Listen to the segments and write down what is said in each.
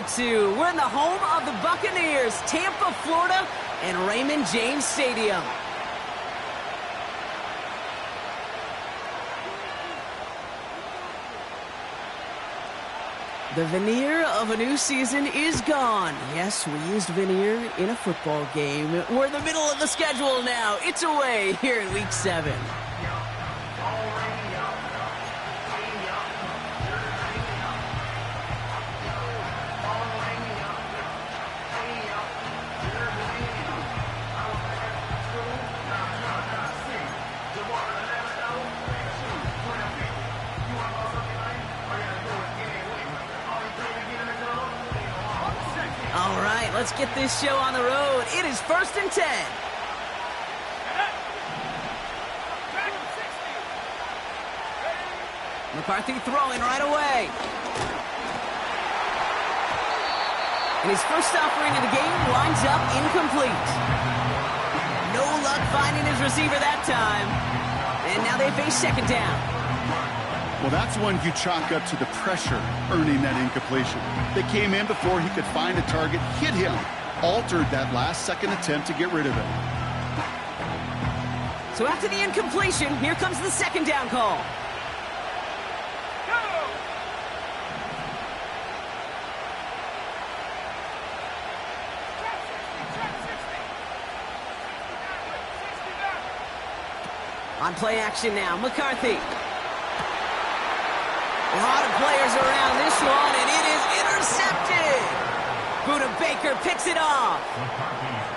to. We're in the home of the Buccaneers, Tampa, Florida, and Raymond James Stadium. The veneer of a new season is gone. Yes, we used veneer in a football game. We're in the middle of the schedule now. It's away here in Week 7. All right, let's get this show on the road. It is 1st and 10. McCarthy throwing right away. And his first offering of the game winds up incomplete. No luck finding his receiver that time. And now they face 2nd down. Well, that's one you chalk up to the pressure earning that incompletion. They came in before he could find a target, hit him, altered that last-second attempt to get rid of it. So after the incompletion, here comes the 2nd down call. On play action now, McCarthy. A lot of players around this one, and it is intercepted. Buda Baker picks it off.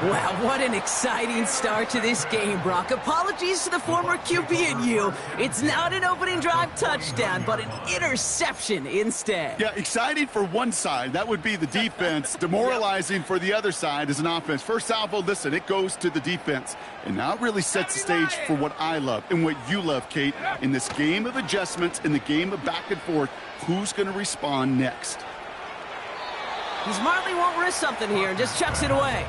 Wow, what an exciting start to this game, Brock. Apologies to the former QB and you. It's not an opening drive touchdown, but an interception instead. Yeah, exciting for one side. That would be the defense. Demoralizing for the other side as an offense. First salvo, listen, it goes to the defense. And now it really sets the stage for what I love and what you love, Kate, in this game of adjustments, in the game of back and forth. Who's going to respond next? He smartly won't risk something here and just chucks it away.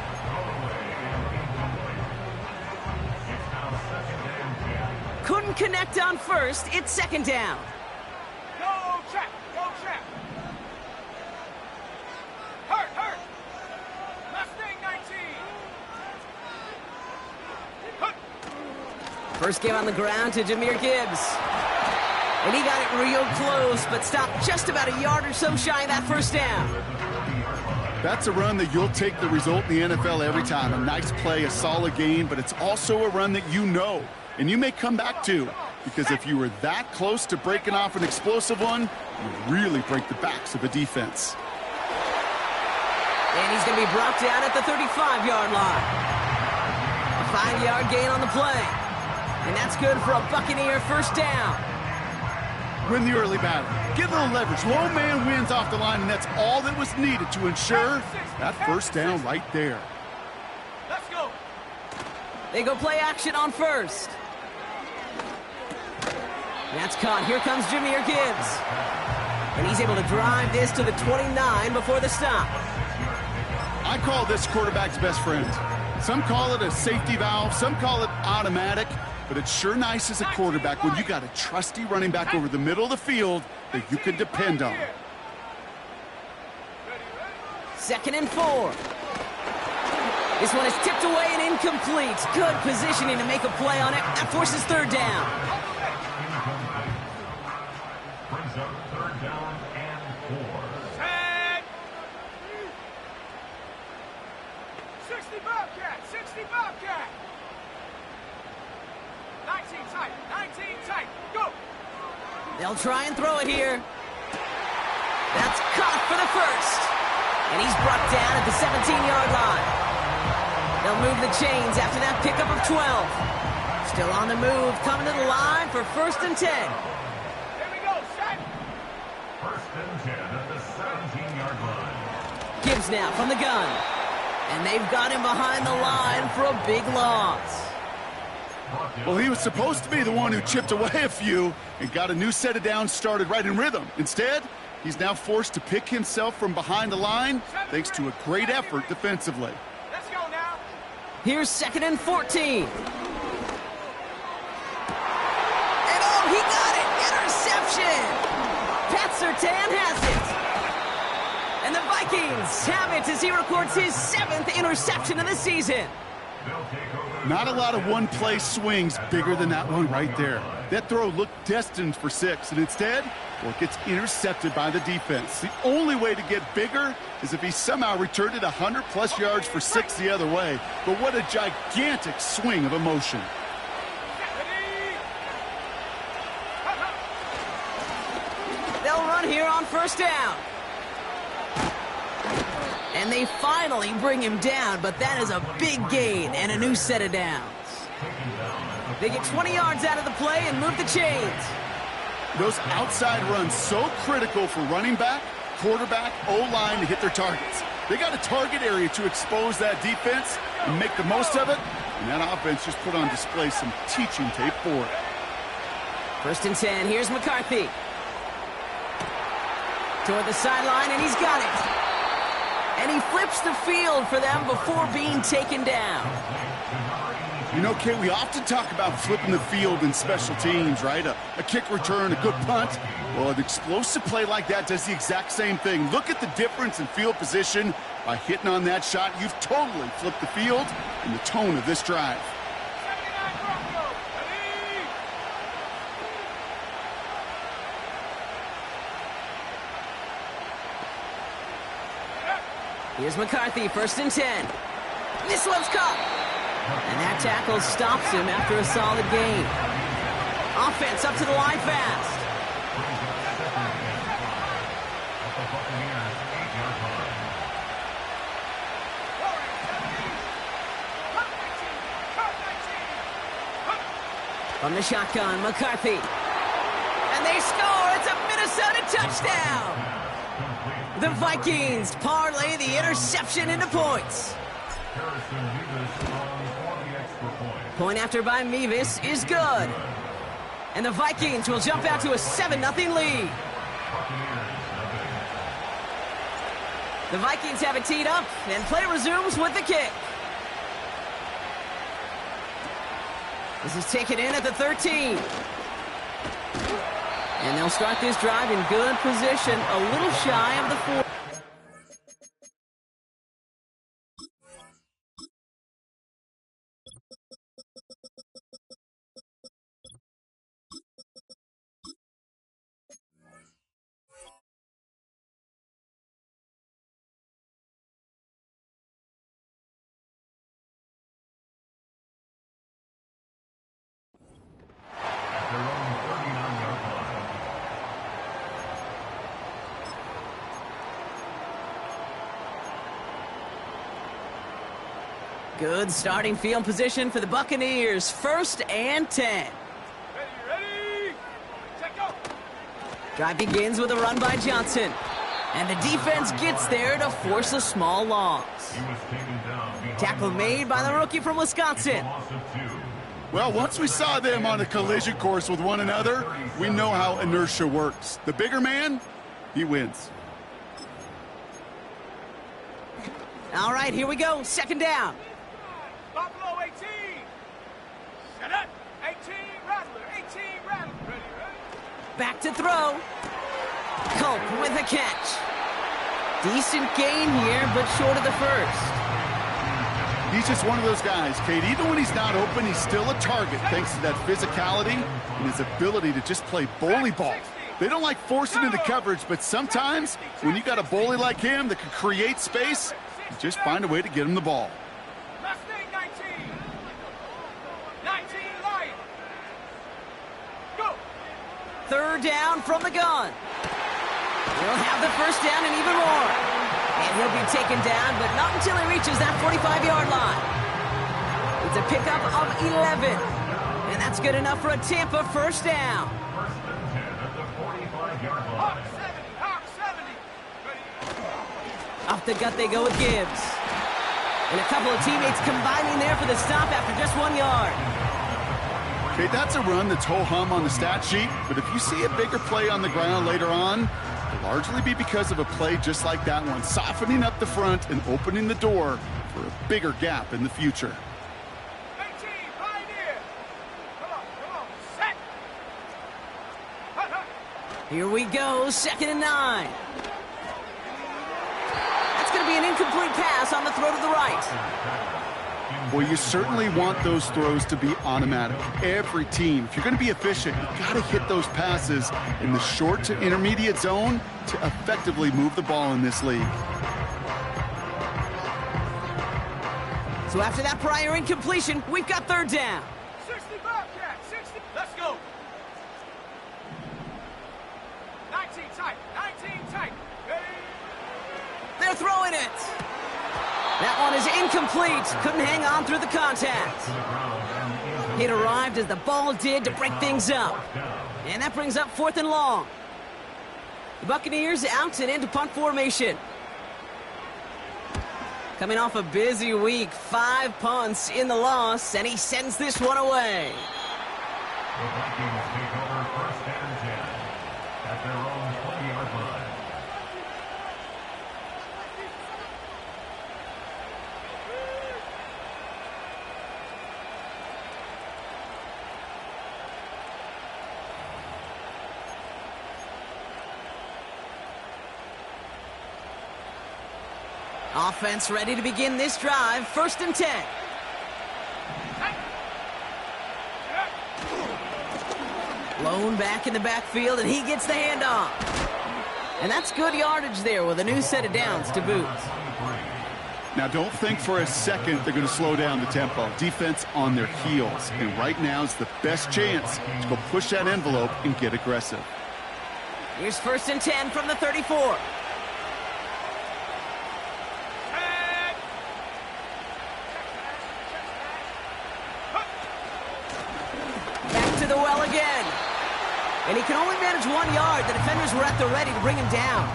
Couldn't connect on first. It's 2nd down. Go trap! Go trap! Hurt! Mustang 19! First game on the ground to Jahmyr Gibbs. And he got it real close, but stopped just about a yard or so shy of that 1st down. That's a run that you'll take the result in the NFL every time. A nice play, a solid gain, but it's also a run that you know, and you may come back to, because if you were that close to breaking off an explosive one, you really break the backs of a defense. And he's going to be brought down at the 35-yard line. A 5-yard gain on the play. And that's good for a Buccaneer 1st down. Win the early battle. Get a little leverage. Low man wins off the line, and that's all that was needed to ensure that 1st down right there. Let's go! They go play action on 1st. That's caught. Here comes Jahmyr Gibbs. And he's able to drive this to the 29 before the stop. I call this quarterback's best friend. Some call it a safety valve. Some call it automatic. But it's sure nice as a quarterback when you got a trusty running back over the middle of the field that you can depend on. 2nd and 4. This one is tipped away and incomplete. Good positioning to make a play on it. That forces 3rd down. Brings up 3rd down and 4. Set! 60 Bobcat! 60 Bobcat! 19 tight, go! They'll try and throw it here. That's caught for the 1st. And he's brought down at the 17-yard line. They'll move the chains after that pickup of 12. Still on the move, coming to the line for 1st and 10. Here we go, set! 1st and 10 at the 17-yard line. Gibbs now from the gun. And they've got him behind the line for a big loss. Well, he was supposed to be the one who chipped away a few and got a new set of downs started right in rhythm. Instead, he's now forced to pick himself from behind the line thanks to a great effort defensively. Let's go now! Here's 2nd and 14. And oh, he got it! Interception! Pat Surtain has it. And the Vikings have it as he records his 7th interception of the season. Not a lot of one-play swings bigger than that one right there. That throw looked destined for 6, and instead, well, it gets intercepted by the defense. The only way to get bigger is if he somehow returned it 100-plus yards for 6 the other way. But what a gigantic swing of emotion. They'll run here on first down. And they finally bring him down, but that is a big gain and a new set of downs. They get 20 yards out of the play and move the chains. Those outside runs so critical for running back, quarterback, O-line to hit their targets. They got a target area to expose that defense and make the most of it, and that offense just put on display some teaching tape for it. 1st and 10, here's McCarthy. Toward the sideline, and he's got it. And he flips the field for them before being taken down. You know, Kate, we often talk about flipping the field in special teams, right? A kick return, a good punt. Well, an explosive play like that does the exact same thing. Look at the difference in field position. By hitting on that shot, you've totally flipped the field and the tone of this drive. Here's McCarthy, 1st and 10. This one's caught. And that tackle stops him after a solid gain. Offense up to the line fast. From the shotgun, McCarthy. And they score. It's a Minnesota touchdown. The Vikings parlay the interception into points. Point after by Mevis is good. And the Vikings will jump out to a 7-0 lead. The Vikings have it teed up, and play resumes with the kick. This is taken in at the 13. And they'll start this drive in good position, a little shy of the 4. Good starting field position for the Buccaneers. 1st and 10. Ready? Check go. Drive begins with a run by Johnson. And the defense gets there to force a small loss. Tackle made by the rookie from Wisconsin. Well, once we saw them on a collision course with one another, we know how inertia works. The bigger man, he wins. All right, here we go. 2nd down. Buffalo 18. Set up. 18 Rattler. 18 Rattler. Ready? Back to throw. Culp with a catch. Decent gain here, but short of the 1st. He's just one of those guys, Kate. Even when he's not open, he's still a target thanks to that physicality and his ability to just play bully ball. They don't like forcing into coverage, but sometimes when you got a bully like him that can create space, you just find a way to get him the ball. Last thing, 19. 19 Lions. Go. 3rd down from the gun. He'll have the 1st down and even more. And he'll be taken down, but not until he reaches that 45-yard line. It's a pickup of 11. And that's good enough for a Tampa 1st down. Hawk 70. Hawk 70. Ready? Off the gut they go with Gibbs. And a couple of teammates combining there for the stop after just 1 yard. Okay, that's a run that's ho-hum on the stat sheet, but if you see a bigger play on the ground later on, it'll largely be because of a play just like that one, softening up the front and opening the door for a bigger gap in the future. 18 Pioneer. Come on. Set. Here we go, 2nd and 9. pass on the throw to the right. Well, you certainly want those throws to be automatic. Every team, if you're going to be efficient, you got to hit those passes in the short to intermediate zone to effectively move the ball in this league. So after that prior incompletion, we've got third down. 60 Bobcat, 60. Let's go. 19 tight, 19 tight. Ready? They're throwing it. That one is incomplete. Couldn't hang on through the contact. It arrived as the ball did to break things up. And that brings up 4th and long. The Buccaneers out and into punt formation. Coming off a busy week, 5 punts in the loss, and he sends this one away. The Vikings take over 1st and 10 at their own 20-yard line. Offense ready to begin this drive. 1st and 10. Lone back in the backfield, and he gets the handoff. And that's good yardage there with a new set of downs to boot. Now, don't think for a second they're going to slow down the tempo. Defense on their heels. And right now is the best chance to go push that envelope and get aggressive. Here's 1st and 10 from the 34. Back to the well again. And he can only manage 1 yard. The defenders were at the ready to bring him down.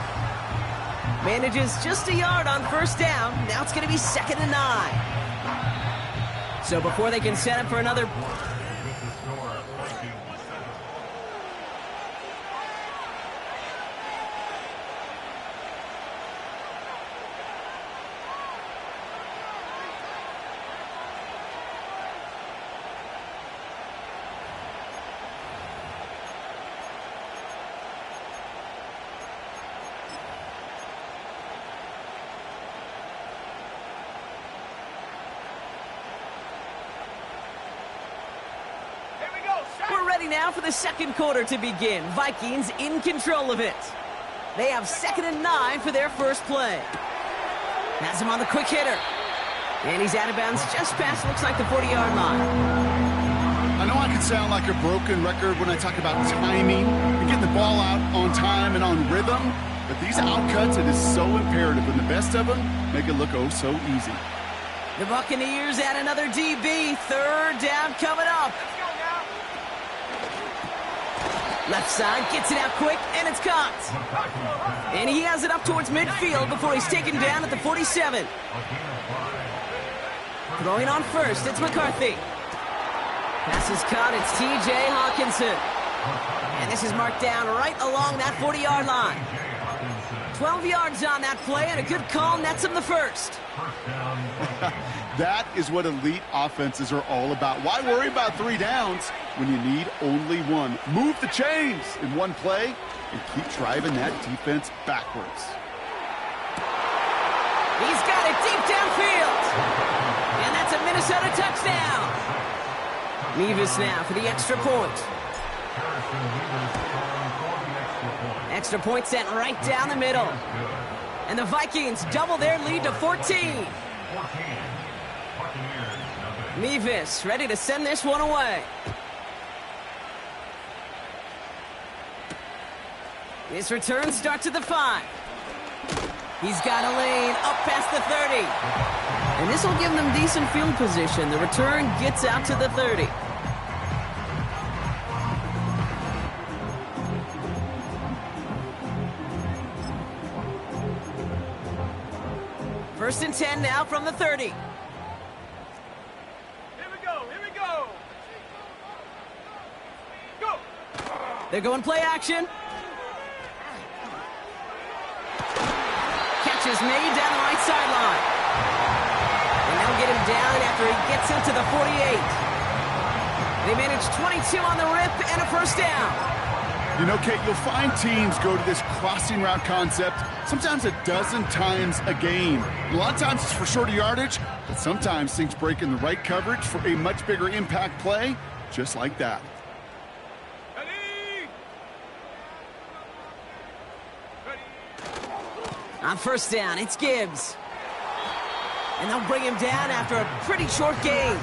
Manages just a yard on 1st down. Now it's going to be 2nd and 9. So before they can set up for another... We're ready now for the 2nd quarter to begin. Vikings in control of it. They have 2nd and 9 for their first play. Has him on the quick hitter. And he's out of bounds just past, looks like, the 40-yard line. I know I can sound like a broken record when I talk about timing and getting the ball out on time and on rhythm, but these outcuts, it is so imperative, and the best of them make it look oh so easy. The Buccaneers add another DB. 3rd down coming up. Left side, gets it out quick, and it's caught. And he has it up towards midfield before he's taken down at the 47. Throwing on 1st, it's McCarthy. Pass is caught, it's T.J. Hawkinson. And this is marked down right along that 40-yard line. 12 yards on that play, and a good call nets him the 1st. That is what elite offenses are all about. Why worry about 3 downs when you need only 1? Move the chains in 1 play and keep driving that defense backwards. He's got it deep downfield. And that's a Minnesota touchdown. Mevis now for the extra point. Extra point sent right down the middle. And the Vikings double their lead to 14. Mevis ready to send this one away. His return starts at the 5. He's got a lane up past the 30. And this will give them decent field position. The return gets out to the 30. First and 10 now from the 30. Here we go, here we go. Go. They're going play action. Catch is made down the right sideline. And they'll get him down after he gets into the 48. They manage 22 on the rip and a 1st down. You know, Kate, you'll find teams go to this crossing route concept sometimes a dozen times a game. A lot of times it's for shorter yardage, but sometimes things break in the right coverage for a much bigger impact play, just like that. On first down, it's Gibbs. And they'll bring him down after a pretty short gain.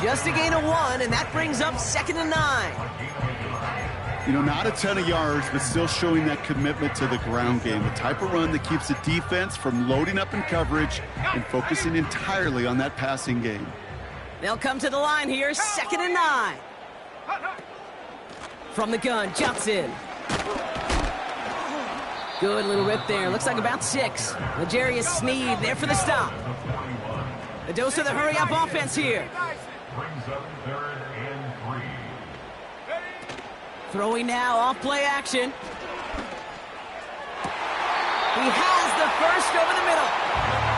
Just a gain of 1, and that brings up 2nd and 9. You know, not a ton of yards, but still showing that commitment to the ground game. The type of run that keeps the defense from loading up in coverage and focusing entirely on that passing game. They'll come to the line here, 2nd and 9. From the gun, Johnson. Good little rip there. Looks like about 6. L'Jarius Sneed there for the stop. A dose of the hurry-up offense here. Throwing now, off play action. He has the first over the middle.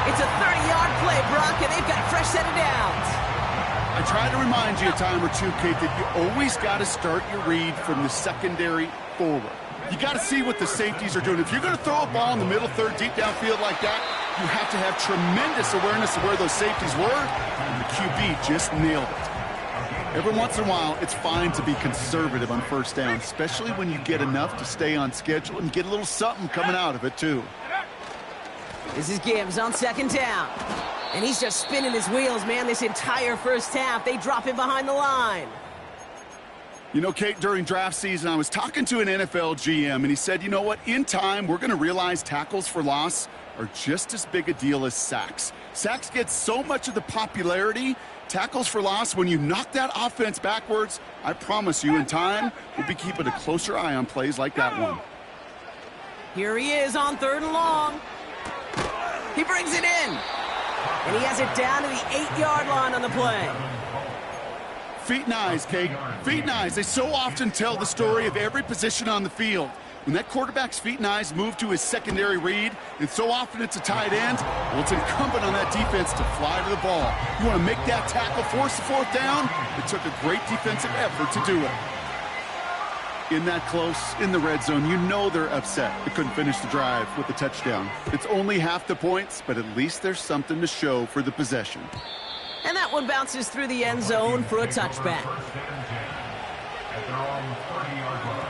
It's a 30-yard play, Brock, and they've got a fresh set of downs. I try to remind you a time or two, Kate, that you always got to start your read from the secondary forward. You got to see what the safeties are doing. If you're going to throw a ball in the middle third, deep downfield like that, you have to have tremendous awareness of where those safeties were, and the QB just nailed it. Every once in a while, it's fine to be conservative on first down, especially when you get enough to stay on schedule and get a little something coming out of it, too. This is Gibbs on 2nd down. And he's just spinning his wheels, man, this entire first half. They drop him behind the line. You know, Kate, during draft season, I was talking to an NFL GM, and he said, you know what, in time, we're going to realize tackles for loss are just as big a deal as sacks. Sacks get so much of the popularity. Tackles for loss, when you knock that offense backwards, I promise you, in time, we'll be keeping a closer eye on plays like that one. Here he is on 3rd and long. He brings it in. And he has it down to the 8-yard line on the play. Feet and eyes, Kate. Feet and eyes. They so often tell the story of every position on the field. When that quarterback's feet and eyes move to his secondary read, and so often it's a tight end, well, it's incumbent on that defense to fly to the ball. You want to make that tackle, force the 4th down? It took a great defensive effort to do it. In that close, in the red zone, you know they're upset. They couldn't finish the drive with the touchdown. It's only half the points, but at least there's something to show for the possession. And that one bounces through the end zone for a touchback. At their own 30-yard line.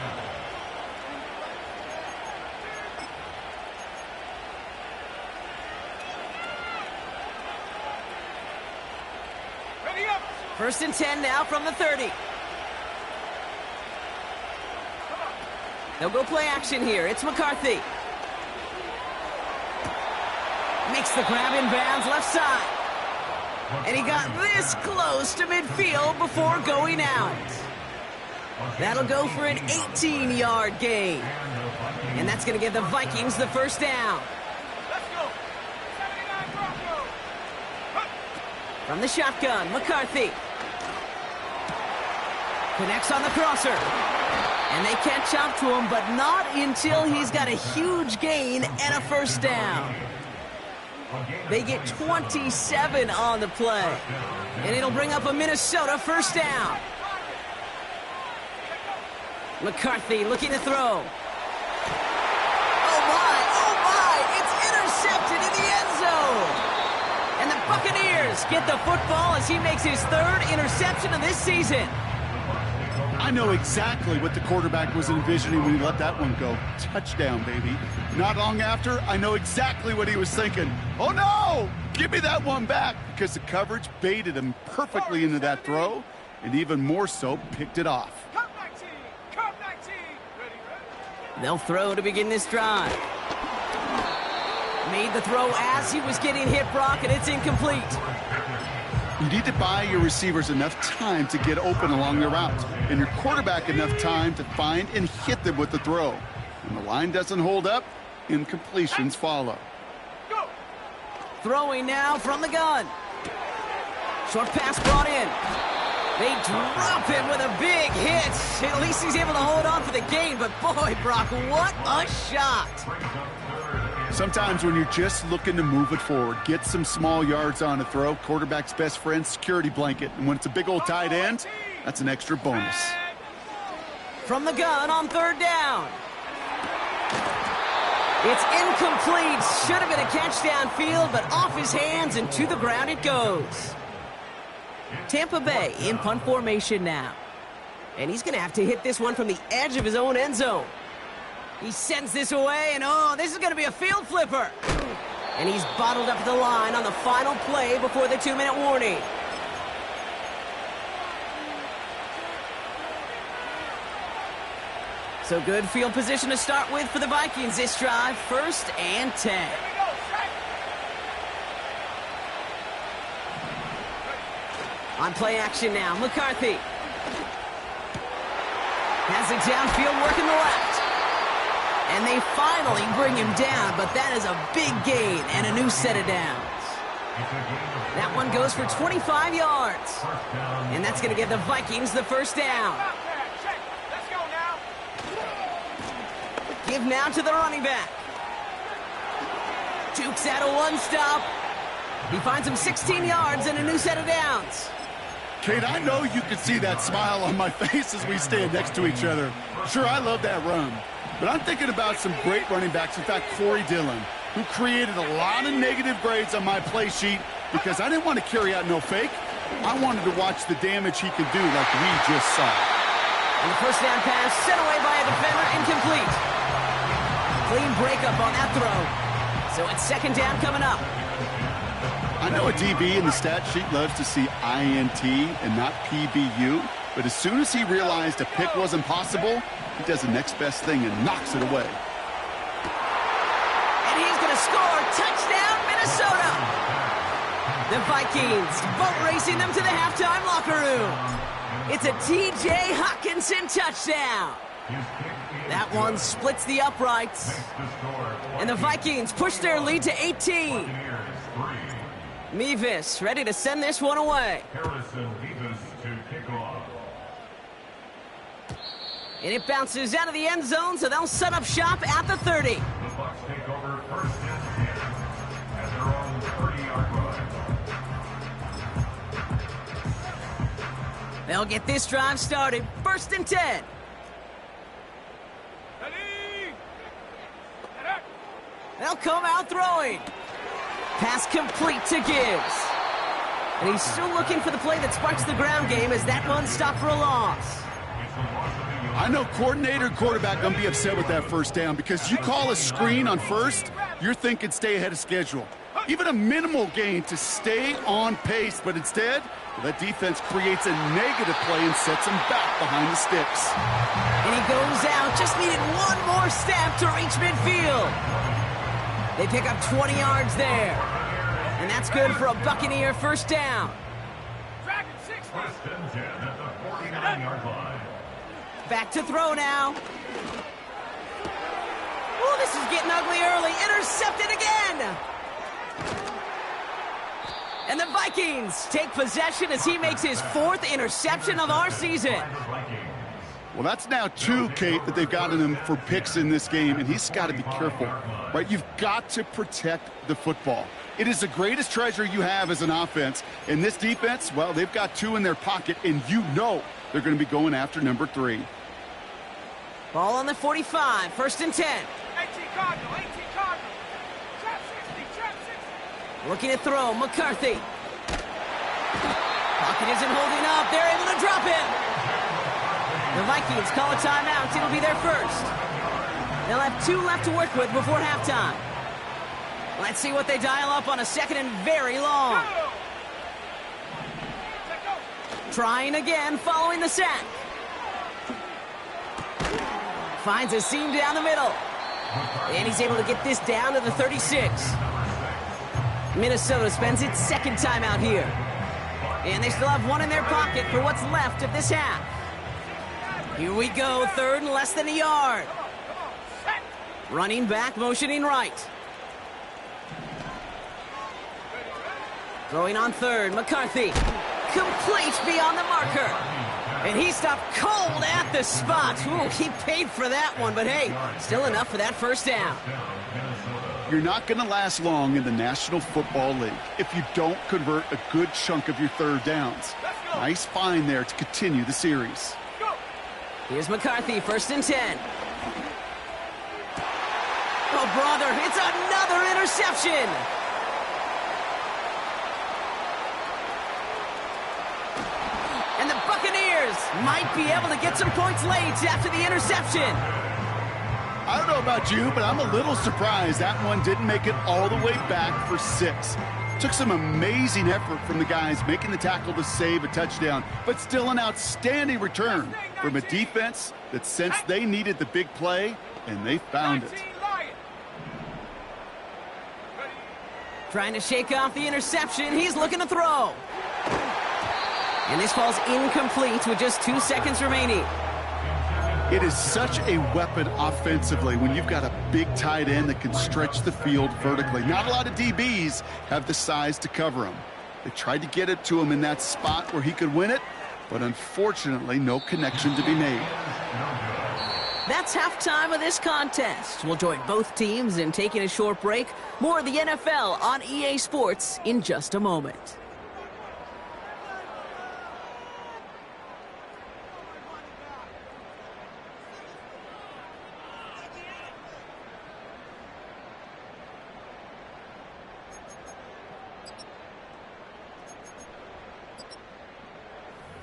Ready up. 1st and 10 now from the 30. They'll go play action here. It's McCarthy. Makes the grab in bounds left side. And he got this close to midfield before going out. That'll go for an 18-yard gain. And that's going to give the Vikings the first down. Let's go. 79 Bronco. From the shotgun, McCarthy. Connects on the crosser. And they catch up to him, but not until he's got a huge gain and a first down. They get 27 on the play. And it'll bring up a Minnesota first down. McCarthy looking to throw. Oh my, it's intercepted in the end zone. And the Buccaneers get the football as he makes his 3rd interception of this season. I know exactly what the quarterback was envisioning when he let that one go. Touchdown, baby. Not long after, I know exactly what he was thinking. Oh, no! Give me that one back, because the coverage baited him perfectly into that throw, and even more so, picked it off. Come 19. Come 19. Ready. They'll throw to begin this drive. Made the throw as he was getting hit, Brock, and it's incomplete. You need to buy your receivers enough time to get open along their route, and your quarterback enough time to find and hit them with the throw. When the line doesn't hold up, incompletions follow. Go. Throwing now from the gun. Short pass brought in. They drop him with a big hit. At least he's able to hold on for the gain, but boy, Brock, what a shot. Sometimes when you're just looking to move it forward, get some small yards on a throw, quarterback's best friend, security blanket. And when it's a big old tight end, that's an extra bonus. from the gun on 3rd down. It's incomplete. Should have been a catch downfield, but off his hands and to the ground it goes. Tampa Bay in punt formation now. And he's going to have to hit this one from the edge of his own end zone. He sends this away, and oh, this is going to be a field flipper. And he's bottled up at the line on the final play before the 2-minute warning. So good field position to start with for the Vikings this drive. 1st and 10. On play action now, McCarthy. Has it downfield, working the left. And they finally bring him down, but that is a big gain and a new set of downs. That one goes for 25 yards. And that's going to give the Vikings the 1st down. Give now to the running back. Jukes out a 1-stop. He finds him 16 yards and a new set of downs. Kate, I know you can see that smile on my face as we stand next to each other. Sure, I love that run. But I'm thinking about some great running backs. In fact, Corey Dillon, who created a lot of negative grades on my play sheet because I didn't want to carry out no fake. I wanted to watch the damage he could do like we just saw. And the 1st down pass sent away by a defender, incomplete. Clean breakup on that throw. So it's 2nd down coming up. I know a DB in the stat sheet loves to see INT and not PBU, but as soon as he realized a pick wasn't possible, he does the next best thing and knocks it away. And he's going to score. Touchdown, Minnesota. The Vikings boat racing them to the halftime locker room. It's a T.J. Hockenson touchdown. That one splits the uprights. And the Vikings push their lead to 18. Mevis ready to send this one away. And it bounces out of the end zone, so they'll set up shop at the 30. The Bucs take over 1st and 10 at their own 30-yard line. They'll get this drive started. 1st and 10. They'll come out throwing. Pass complete to Gibbs. And he's still looking for the play that sparks the ground game as that one stopped for a loss. I know coordinator and quarterback going to be upset with that 1st down because you call a screen on 1st, you're thinking stay ahead of schedule. Even a minimal gain to stay on pace, but instead, that defense creates a negative play and sets him back behind the sticks. And he goes out, just needed one more step to reach midfield. They pick up 20 yards there. And that's good for a Buccaneer 1st down. First and 10 at the 49-yard line. Back to throw now. Oh, this is getting ugly early. Intercepted again. And the Vikings take possession as he makes his 4th interception of our season. Well, that's now 2, Kate, that they've gotten him for picks in this game, and he's got to be careful, right? You've got to protect the football. It is the greatest treasure you have as an offense. In this defense, well, they've got 2 in their pocket, and you know they're going to be going after number 3. Ball on the 45, 1st and 10. 18 Cardinal, 18 Cardinal. Trap 60. Looking to throw, McCarthy. Pocket isn't holding up. They're able to drop him. The Vikings call a timeout. It'll be their 1st. They'll have 2 left to work with before halftime. Let's see what they dial up on a 2nd and very long. Trying again following the sack. Finds a seam down the middle. And he's able to get this down to the 36. Minnesota spends its 2nd timeout here. And they still have 1 in their pocket for what's left of this half. Here we go, 3rd and less than a yard. Running back, motioning right. Throwing on 3rd, McCarthy. Complete beyond the marker. And he stopped cold at the spot. Ooh, he paid for that one, but hey, still enough for that 1st down. You're not going to last long in the National Football League if you don't convert a good chunk of your 3rd downs. Nice find there to continue the series. Here's McCarthy, 1st and 10. Oh, brother, it's another interception. And the Buccaneers might be able to get some points late after the interception. I don't know about you, but I'm a little surprised that one didn't make it all the way back for 6. Took some amazing effort from the guys making the tackle to save a touchdown, but still an outstanding return from a defense that sensed they needed the big play, and they found it. Trying to shake off the interception. He's looking to throw. And this falls incomplete with just 2 seconds remaining. It is such a weapon offensively when you've got a big tight end that can stretch the field vertically. Not a lot of DBs have the size to cover him. They tried to get it to him in that spot where he could win it, but unfortunately, no connection to be made. That's halftime of this contest. We'll join both teams in taking a short break. More of the NFL on EA Sports in just a moment.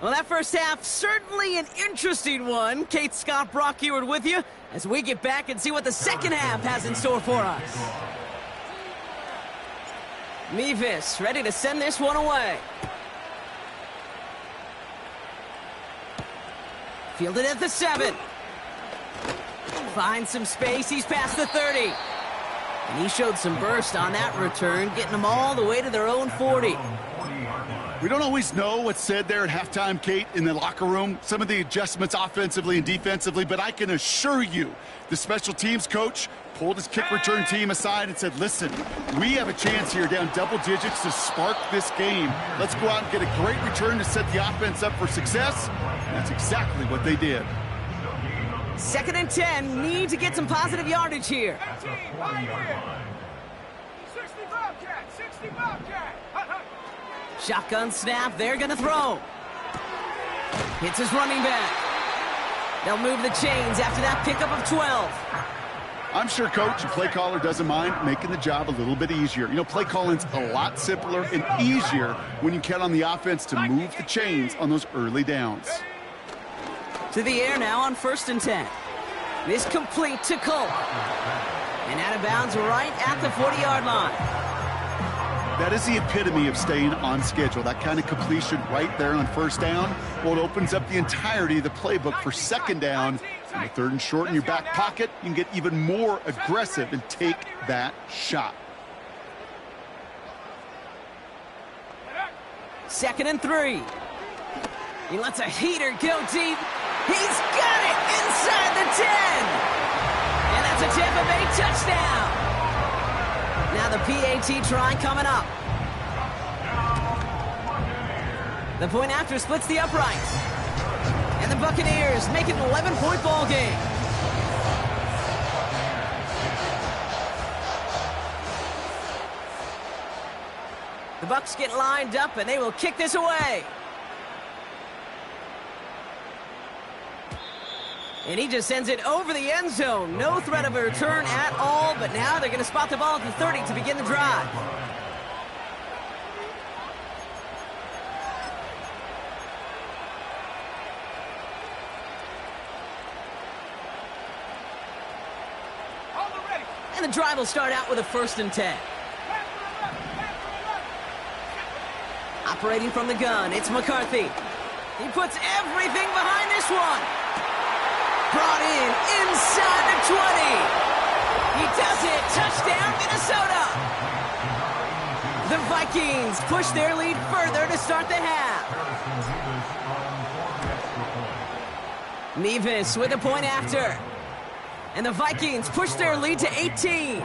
Well, that first half, certainly an interesting one. Kate, Scott, Brock Ewart with you as we get back and see what the second half has in store for us. Mevis ready to send this one away. Fielded at the 7. Finds some space. He's past the 30. And he showed some burst on that return, getting them all the way to their own 40. We don't always know what's said there at halftime, Kate, in the locker room. Some of the adjustments offensively and defensively, but I can assure you the special teams coach pulled his kick return team aside and said, listen, we have a chance here down double digits to spark this game. Let's go out and get a great return to set the offense up for success. And that's exactly what they did. 2nd and 10, need to get some positive yardage here. 60 Bobcat, 60 Bobcat. Shotgun snap, they're going to throw. Hits his running back. They'll move the chains after that pickup of 12. I'm sure coach and play caller doesn't mind making the job a little bit easier. You know, play calling's a lot simpler and easier when you count on the offense to move the chains on those early downs. To the air now on 1st and 10. This complete to Cole. And out of bounds right at the 40-yard line. That is the epitome of staying on schedule. That kind of completion right there on 1st down. Well, it opens up the entirety of the playbook for 2nd down. And the 3rd and short in your back pocket, you can get even more aggressive and take that shot. 2nd and 3. He lets a heater go deep. He's got it inside the 10. And that's a Tampa Bay touchdown. Now the PAT try coming up. The point after splits the uprights. And the Buccaneers make it an 11-point ball game. The Bucs get lined up and they will kick this away. And he just sends it over the end zone. No threat of a return at all, but now they're going to spot the ball at the 30 to begin the drive. And the drive will start out with a 1st and 10. Operating from the gun, it's McCarthy. He puts everything behind this one. Brought in inside the 20. He does it. Touchdown, Minnesota. The Vikings push their lead further to start the half. Mevis with a point after. And the Vikings push their lead to 18.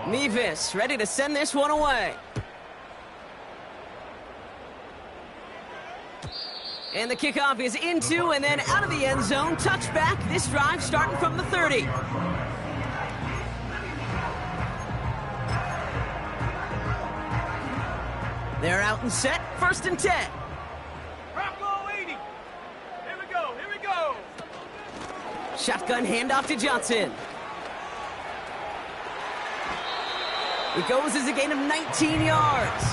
Mevis ready to send this one away. And the kickoff is into and then out of the end zone. Touchback. This drive starting from the 30. They're out and set, 1st and 10. Bronco 80. Here we go. Here we go. Shotgun handoff to Johnson. It goes as a gain of 19 yards.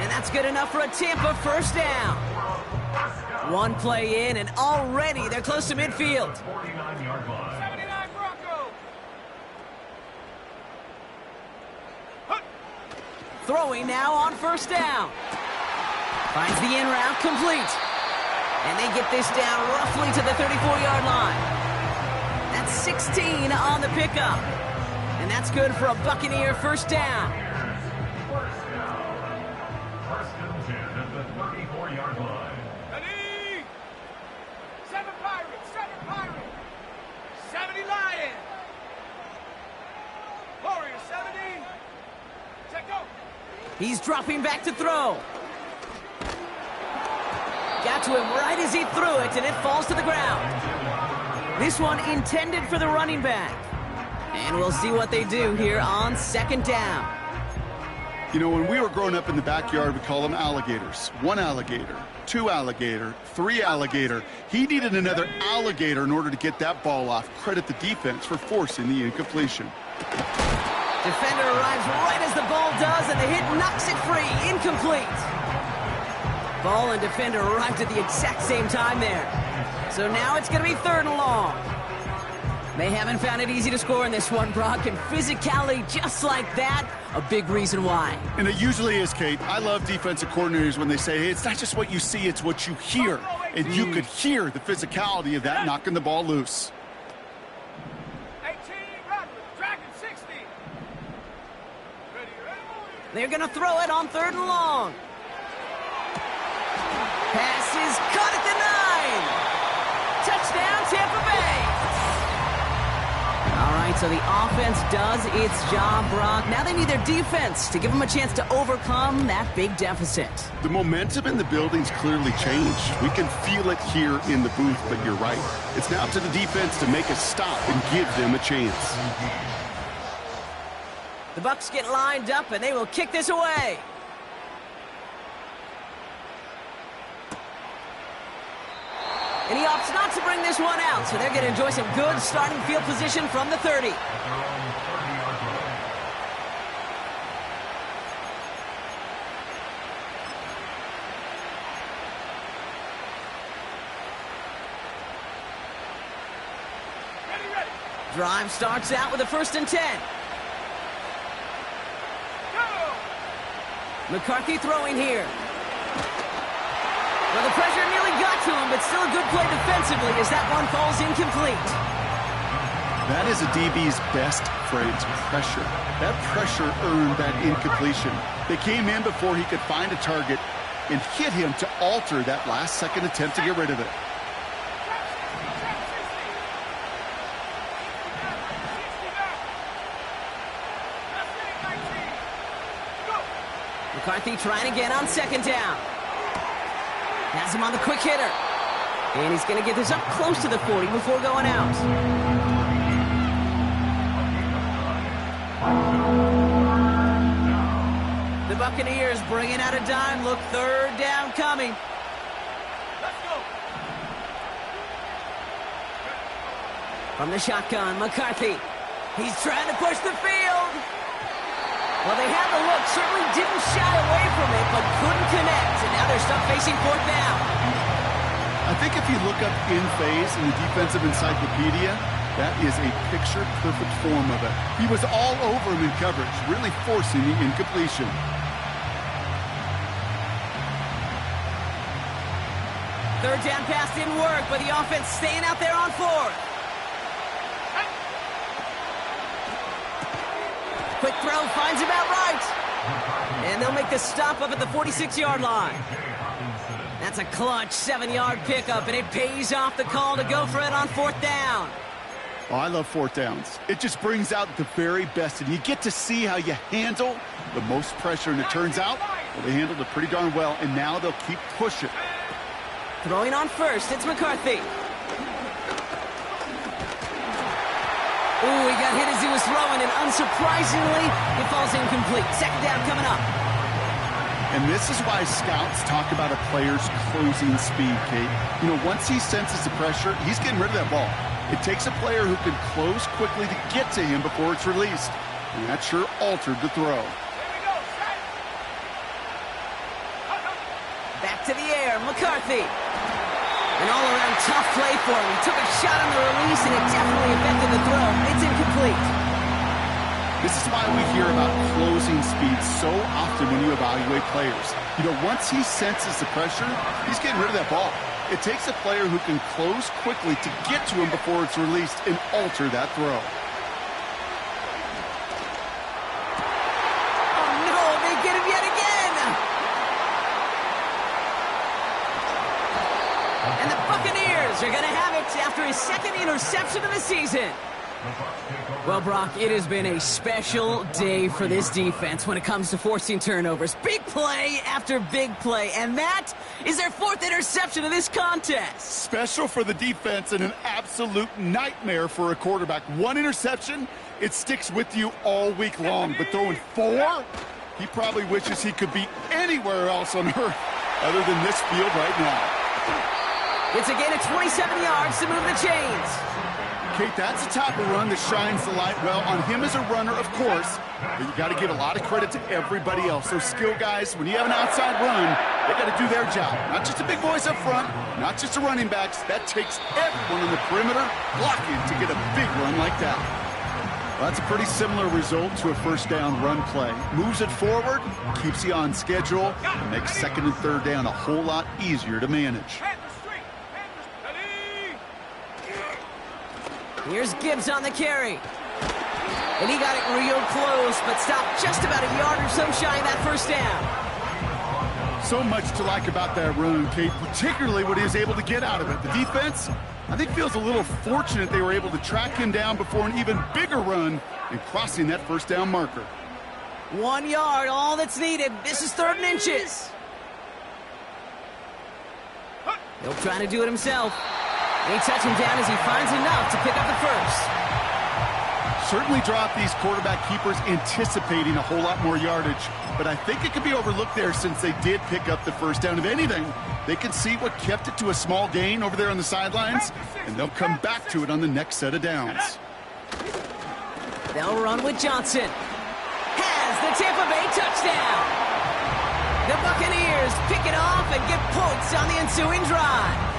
And that's good enough for a Tampa 1st down. One play in, and already they're close to midfield. 49-yard line. 79 Bronco. Throwing now on 1st down. Finds the in route complete. And they get this down roughly to the 34-yard line. That's 16 on the pickup. And that's good for a Buccaneer 1st down. First down. 1st and 10 at the 34-yard line. Ready. 7 Pirates. 7 Pirates. 70 Lions. Warriors 70. Check go. He's dropping back to throw. Got to him right as he threw it, and it falls to the ground. This one intended for the running back. And we'll see what they do here on 2nd down. You know, when we were growing up in the backyard, we call them alligators. 1 alligator, 2 alligator, 3 alligator. He needed another alligator in order to get that ball off. Credit the defense for forcing the incompletion. Defender arrives right as the ball does, and the hit knocks it free. Incomplete. Ball and defender arrived at the exact same time there. So now it's going to be 3rd and long. They haven't found it easy to score in this one, Brock, and physicality just like that, a big reason why. And it usually is, Kate. I love defensive coordinators when they say, hey, it's not just what you see, it's what you hear. And you could hear the physicality of that knocking the ball loose. 18 Rodman. Dragon 60. Ready. They're going to throw it on 3rd and long. Pass is caught at the 9. Touchdown, Tampa Bay. All right, so the offense does its job, Brock. Now they need their defense to give them a chance to overcome that big deficit. The momentum in the building's clearly changed. We can feel it here in the booth, but you're right. It's now to the defense to make a stop and give them a chance. The Bucs get lined up, and they will kick this away. And he opts not to bring this one out, so they're going to enjoy some good starting field position from the 30. Ready. Drive starts out with a 1st and 10. Go. McCarthy throwing here. Well, the pressure nearly got to him, but still a good play defensively as that one falls incomplete. That is a DB's best phrase, pressure. That pressure earned that incompletion. They came in before he could find a target and hit him to alter that last-second attempt to get rid of it. McCarthy trying again on 2nd down. Has him on the quick hitter. And he's going to get this up close to the 40 before going out. The Buccaneers bringing out a dime. Look, 3rd down coming. Let's go. From the shotgun, McCarthy. He's trying to push the field. Well, they had the look, certainly didn't shy away from it, but couldn't connect, and now they're stuck facing 4th down. I think if you look up in phase in the defensive encyclopedia, that is a picture-perfect form of it. He was all over him in coverage, really forcing the incompletion. Third down pass didn't work, but the offense staying out there on 4th. Quick throw finds him out right. And they'll make the stop up at the 46-yard line. That's a clutch 7-yard pickup, and it pays off the call to go for it on 4th down. Oh, I love 4th downs. It just brings out the very best, and you get to see how you handle the most pressure, and it turns out, well, they handled it pretty darn well, and now they'll keep pushing. Throwing on 1st, it's McCarthy. Ooh, he got hit as he was throwing, and unsurprisingly, it falls incomplete. 2nd down coming up. And this is why scouts talk about a player's closing speed, Kate. You know, once he senses the pressure, he's getting rid of that ball. It takes a player who can close quickly to get to him before it's released. And that sure altered the throw. Back to the air, McCarthy. An all-around tough play for him. He took a shot on the release, and it definitely affected the throw. It's incomplete. This is why we hear about closing speed so often when you evaluate players. You know, once he senses the pressure, he's getting rid of that ball. It takes a player who can close quickly to get to him before it's released and alter that throw. Oh, no, they get him yet again. And the Buccaneers are going to have it after his second interception of the season. Well, Brock, it has been a special day for this defense when it comes to forcing turnovers. Big play after big play, and that is their fourth interception of this contest. Special for the defense and an absolute nightmare for a quarterback. One interception, it sticks with you all week long, but throwing four, he probably wishes he could be anywhere else on earth other than this field right now. It's a gain of 27 yards to move the chains. Kate, that's the type of run that shines the light well on him as a runner, of course, but you got to give a lot of credit to everybody else. Those skill guys, when you have an outside run, they got to do their job. Not just the big boys up front, not just the running backs. That takes everyone on the perimeter blocking to get a big run like that. Well, that's a pretty similar result to a first down run play. Moves it forward, keeps you on schedule, and makes second and third down a whole lot easier to manage. Here's Gibbs on the carry. And he got it real close, but stopped just about a yard or so shy of that first down. So much to like about that run, Kate, particularly what he was able to get out of it. The defense, I think, feels a little fortunate they were able to track him down before an even bigger run and crossing that first down marker. 1 yard, all that's needed. This is 3rd and inches. He'll try to do it himself. They touch him down as he finds enough to pick up the first. Certainly dropped these quarterback keepers anticipating a whole lot more yardage, but I think it could be overlooked there since they did pick up the first down. If anything, they can see what kept it to a small gain over there on the sidelines, and they'll come back to it on the next set of downs. They'll run with Johnson. Has the Tampa Bay touchdown. The Buccaneers pick it off and get points on the ensuing drive.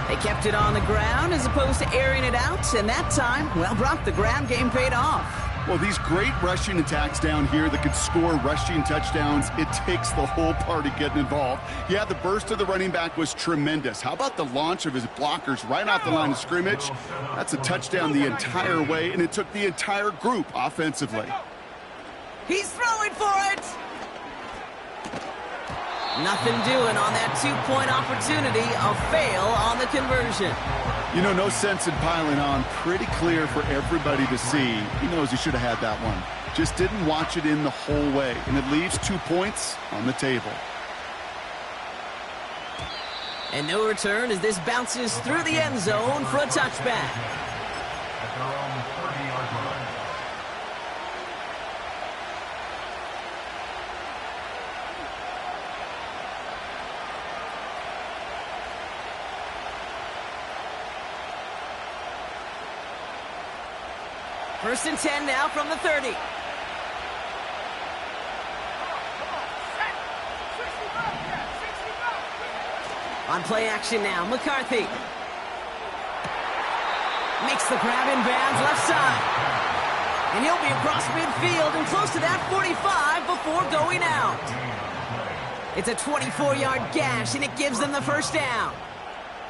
They kept it on the ground as opposed to airing it out, and that time, well, Brock, the ground game paid off. Well, these great rushing attacks down here that could score rushing touchdowns, it takes the whole party getting involved. Yeah, the burst of the running back was tremendous. How about the launch of his blockers right off the line of scrimmage? That's a touchdown the entire way, and it took the entire group offensively. He's throwing for it! Nothing doing on that two-point opportunity. A fail on the conversion. You know, no sense in piling on. Pretty clear for everybody to see. He knows he should have had that one. Just didn't watch it in the whole way. And it leaves 2 points on the table. And no return as this bounces through the end zone for a touchback. At their own 30-yard line. First and 10 now from the 30. On play action now, McCarthy. Makes the grab in bounds left side. And he'll be across midfield and close to that 45 before going out. It's a 24-yard gash, and it gives them the first down.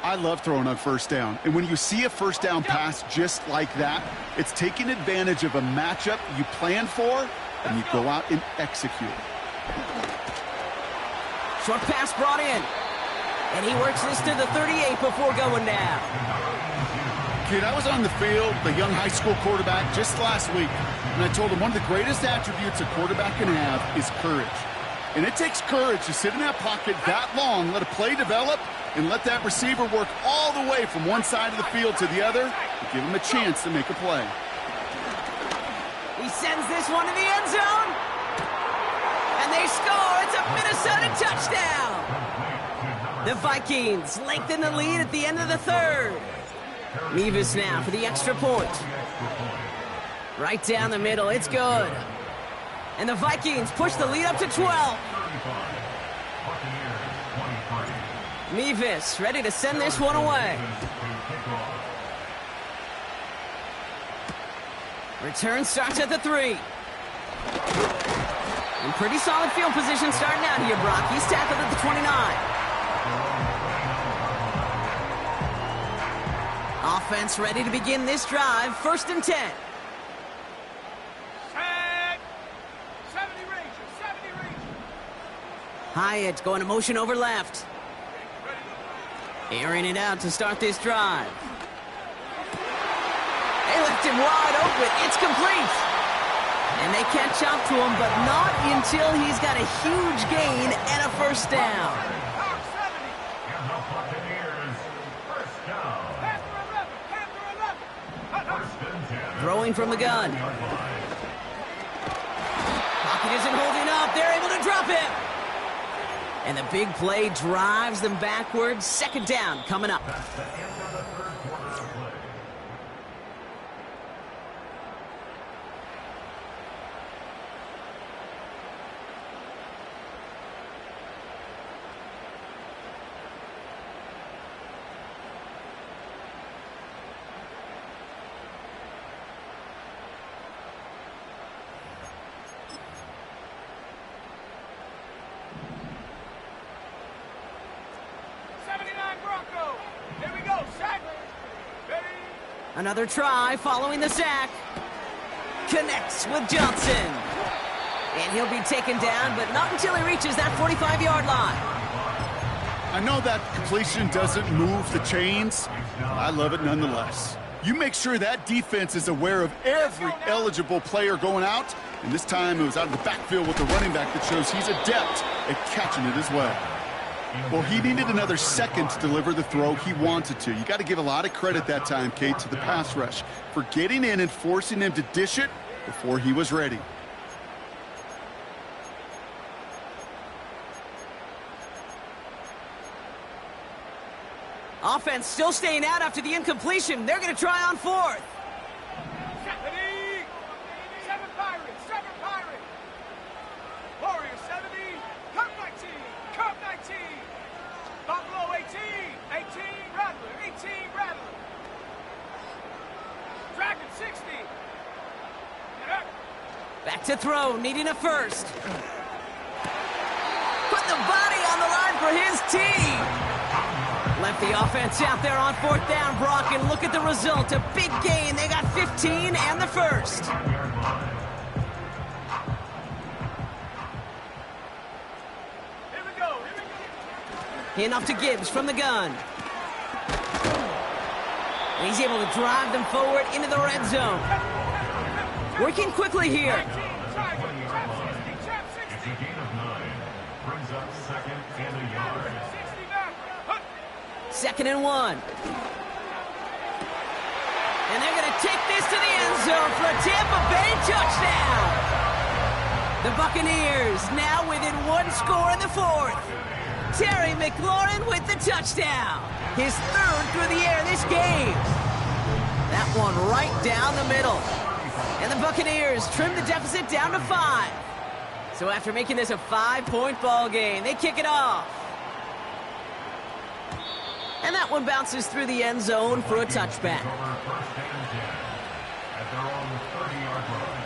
I love throwing on first down. And when you see a first down pass just like that, it's taking advantage of a matchup you plan for, and you go out and execute. Short pass brought in. And he works this to the 38 before going down. Kid, I was on the field, the young high school quarterback, just last week, and I told him one of the greatest attributes a quarterback can have is courage. And it takes courage to sit in that pocket that long, let a play develop, and let that receiver work all the way from one side of the field to the other and give him a chance to make a play. He sends this one in the end zone. And they score. It's a Minnesota touchdown. The Vikings lengthen the lead at the end of the third. Mevis now for the extra point. Right down the middle. It's good. And the Vikings push the lead up to 12. Mevis ready to send this one away. Return starts at the 3. In pretty solid field position starting out here, Brock. He's tackled at the 29. Offense ready to begin this drive. 1st and 10. Set. 70 Rangers, 70 Rangers. Hyatt going to motion over left. Airing it out to start this drive. They left him wide open. It's complete. And they catch up to him, but not until he's got a huge gain and a first down. Throwing from the gun. Pocket isn't holding up. They're able to drop him. And the big play drives them backwards. 2nd down coming up. Another try following the sack. Connects with Johnson. And he'll be taken down, but not until he reaches that 45-yard line. I know that completion doesn't move the chains. I love it nonetheless. You make sure that defense is aware of every eligible player going out. And this time it was out of the backfield with the running back that shows he's adept at catching it as well. Well, he needed another second to deliver the throw he wanted to. You got to give a lot of credit that time, Kate, to the pass rush for getting in and forcing him to dish it before he was ready. Offense still staying out after the incompletion. They're going to try on 4th. 7 Pirates, 7 Pirates. Warriors 70, Cup 19, Cup 19. Buffalo 18, 18 Rattler, 18 Rattler. Dragon 60. Back to throw, needing a first. Put the body on the line for his team. Left the offense out there on 4th down, Brock, and look at the result. A big gain. They got 15 and the first. Here we go. Enough to Gibbs from the gun. And he's able to drive them forward into the red zone. Working quickly here. It's a gain of 9. Brings up 2nd and a yard. 2nd and 1. And they're going to take this to the end zone for a Tampa Bay touchdown. The Buccaneers now within 1 score in the 4th. Terry McLaurin with the touchdown. His 3rd through the air this game. That one right down the middle. And the Buccaneers trim the deficit down to 5. So after making this a 5-point ball game, they kick it off. And that one bounces through the end zone for a touchback. At their own 30-yard line.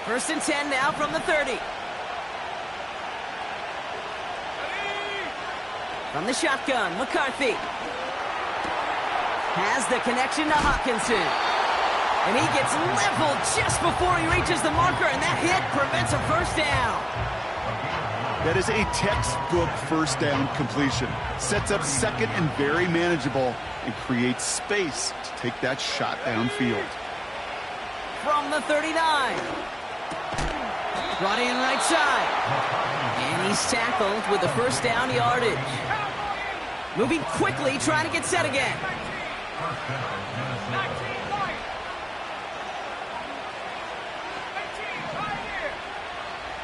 First and 10 now from the 30. From the shotgun, McCarthy has the connection to Hawkinson. And he gets leveled just before he reaches the marker, and that hit prevents a first down. That is a textbook first down completion. Sets up 2nd and very manageable and creates space to take that shot downfield. From the 39. Brought in right side. And he's tackled with the first down yardage. Moving quickly, trying to get set again. 19 right. 18 right here.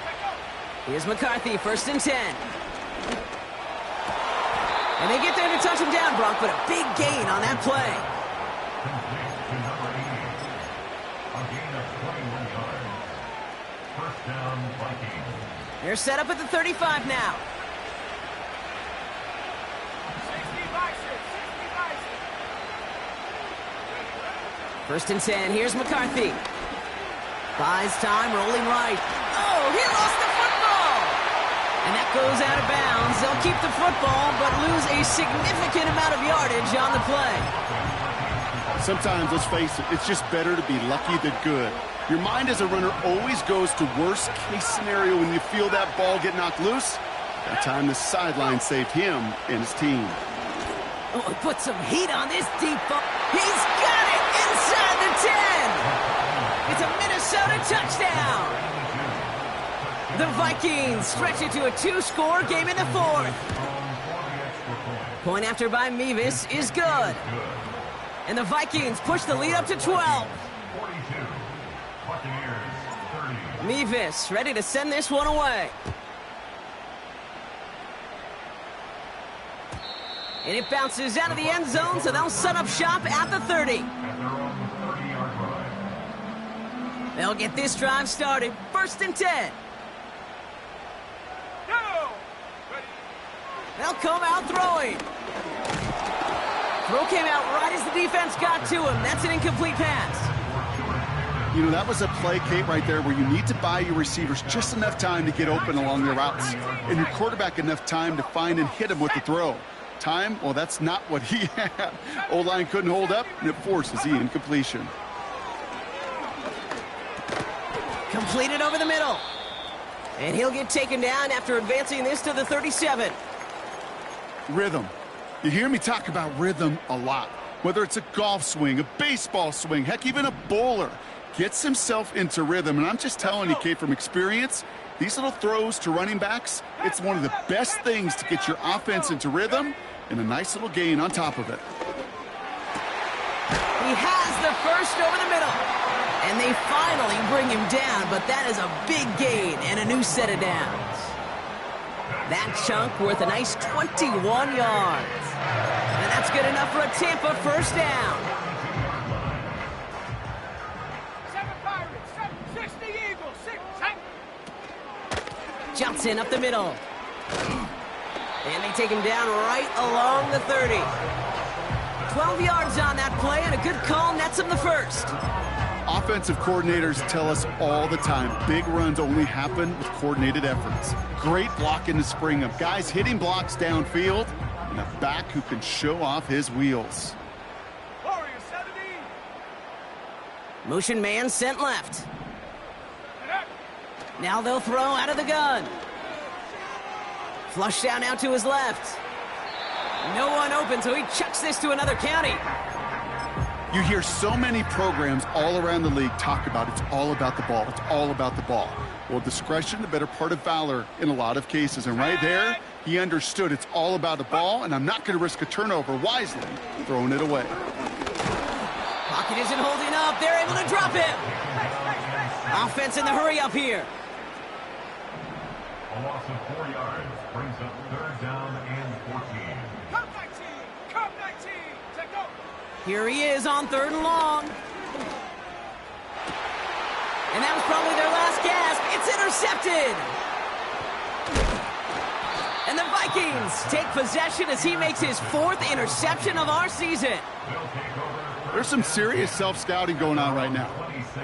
Take go. Here's McCarthy, 1st and 10. And they get there to touch him down, Brock, but a big gain on that play. Complete to number 88. A gain of 21 yards. First down, Vikings. They're set up at the 35 now. 60 Vikings. 60 Vikings. 1st and 10, here's McCarthy. Buys time, rolling right. Oh, he lost the football! And that goes out of bounds. They'll keep the football, but lose a significant amount of yardage on the play. Sometimes, let's face it, it's just better to be lucky than good. Your mind as a runner always goes to worst case scenario when you feel that ball get knocked loose. That time the sideline saved him and his team. Oh, he put some heat on this deep ball. He's got it inside the 10. It's a Minnesota touchdown. The Vikings stretch it to a 2-score game in the 4th. Point after by Mevis is good. And the Vikings push the lead up to 12. 42. Buccaneers, 30. Mevis ready to send this one away. And it bounces out of the end zone, so they'll set up shop at the 30. At their own 30-yard line. They'll get this drive started. 1st and 10. Go. Ready. They'll come out throwing. Throw came out right as the defense got to him. That's an incomplete pass. You know, that was a play, Kate, right there where you need to buy your receivers just enough time to get open along their routes, and your quarterback enough time to find and hit him with the throw. Time, well, that's not what he had. O-line couldn't hold up, and it forces the incompletion. Completed over the middle. And he'll get taken down after advancing this to the 37. Rhythm. You hear me talk about rhythm a lot. Whether it's a golf swing, a baseball swing, heck, even a bowler gets himself into rhythm. And I'm just telling you, Kate, from experience, these little throws to running backs, it's one of the best things to get your offense into rhythm and a nice little gain on top of it. He has the first over the middle. And they finally bring him down, but that is a big gain and a new set of downs. That chunk worth a nice 21 yards. And that's good enough for a Tampa first down. 7 Pirates. 60 Eagles. 6. Johnson up the middle. And they take him down right along the 30. 12 yards on that play, and a good call nets him the first. Offensive coordinators tell us all the time, big runs only happen with coordinated efforts. Great blocking to spring them. Guys hitting blocks downfield, and a back who can show off his wheels. Warrior 70. Motion man sent left. Now they'll throw out of the gun. Flush down out to his left. No one open, so he chucks this to another county. You hear so many programs all around the league talk about it's all about the ball. It's all about the ball. Well, discretion, the better part of valor in a lot of cases. And right there, he understood it's all about the ball, and I'm not going to risk a turnover, wisely throwing it away. Pocket isn't holding up. They're able to drop him. Offense in the hurry up here. A loss of 4 yards brings up 3rd down and 14. Come 19. Come 19. Take go. Here he is on 3rd and long. And that was probably their last gasp. It's intercepted. And the Vikings take possession as he makes his 4th interception of our season. There's some serious self-scouting going on right now.